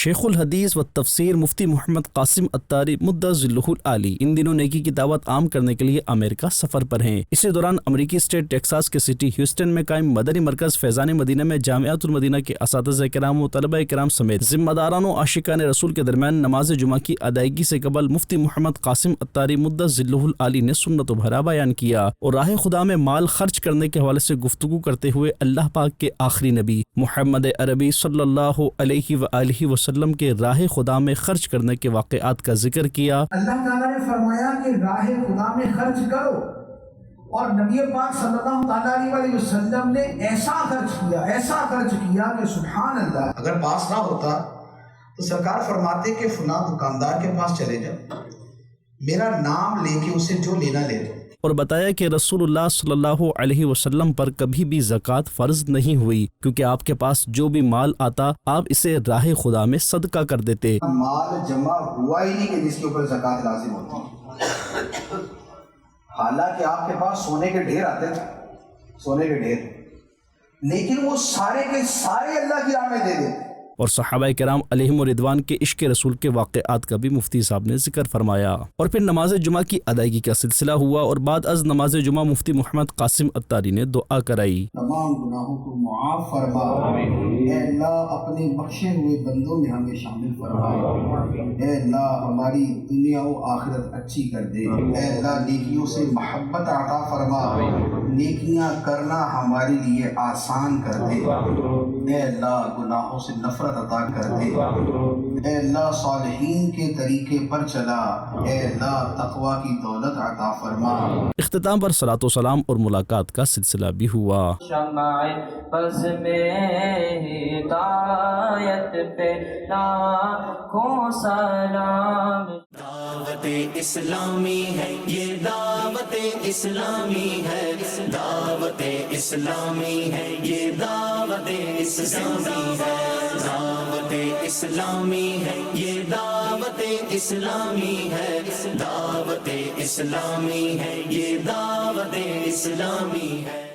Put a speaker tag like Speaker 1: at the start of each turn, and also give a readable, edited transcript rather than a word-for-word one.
Speaker 1: شیخ الحدیث و تفسیر مفتی محمد قاسم اتاری مدّ ظلہ العالی ان دنوں نیکی کی دعوت عام کرنے کے لیے امریکہ سفر پر ہیں۔ اسی دوران امریکی اسٹیٹ ٹیکساس کے سٹی ہیوسٹن میں قائم مدنی مرکز فیضان مدینہ میں جامعۃ المدینہ کے اساتذہ کرام و طلبہ کرام سمیت ذمہ داران و عاشقان رسول کے درمیان نماز جمعہ کی ادائیگی سے قبل مفتی محمد قاسم اتاری مدّ ظلہ العالی نے سنت و بھرا بیان کیا اور راہ خدا میں مال خرچ کرنے کے حوالے سے گفتگو کرتے ہوئے اللہ پاک کے آخری نبی محمد عربی صلی اللہ علیہ وآلہ وسلم کے راہ خدا میں خرچ کرنے کے واقعات کا ذکر کیا۔
Speaker 2: اللہ تعالیٰ نے فرمایا کہ راہ خدا میں خرچ کرو، اور نبی پاک صلی اللہ علیہ وسلم نے ایسا خرچ کیا کہ سبحان اللہ۔
Speaker 3: اگر پاس نہ ہوتا تو سرکار فرماتے کہ فلاں دکاندار کے پاس چلے جاؤ، میرا نام لے کے اسے جو لینا لے لو۔
Speaker 1: اور بتایا کہ رسول اللہ صلی اللہ علیہ وسلم پر کبھی بھی زکوٰۃ فرض نہیں ہوئی، کیونکہ آپ کے پاس جو بھی مال آتا آپ اسے راہ خدا میں صدقہ کر دیتے۔
Speaker 3: مال جمع ہوا ہی نہیں کہ جس کے اوپر زکوٰۃ لازم ہوتی، حالانکہ آپ کے پاس سونے کے ڈھیر آتے تھے، سونے کے ڈھیر، لیکن وہ سارے کے سارے اللہ کی راہ میں دے دیتے۔
Speaker 1: اور صحابہ کرام علیہم رضوان کے عشق رسول کے واقعات کا بھی مفتی صاحب نے ذکر فرمایا۔ اور پھر نماز جمعہ کی ادائیگی کا سلسلہ ہوا اور بعد از نماز جمعہ مفتی محمد قاسم اتاری نے دعا کرائی۔
Speaker 2: تمام گناہوں کو معاف فرما، اے اللہ اپنے بخشے ہوئے بندوں میں ہمیں شامل فرما، اے اللہ ہماری دنیا و آخرت اچھی کر دے، اے اللہ نیکیوں سے محبت عطا فرما، نیکیاں کرنا ہمارے لیے آسان کر دے، اے اللہ گناہوں سے نفرت عطا کر دے، اے اللہ صالحین کے طریقے پر چلا، اے اللہ تقوی کی دولت عطا فرما۔
Speaker 1: اختتام پر صلاۃ و سلام اور ملاقات کا سلسلہ بھی ہوا۔
Speaker 4: شمع پس میں ہدایت پہ لاکھوں سلام۔
Speaker 5: دعوت اسلامی ہے یہ، دعوت اسلامی ہے، دعوت اسلامی ہے یہ، دعوت اسلامی ہے، دعوت اسلامی ہے یہ، دعوت اسلامی ہے، دعوت اسلامی ہے یہ، دعوت اسلامی ہے۔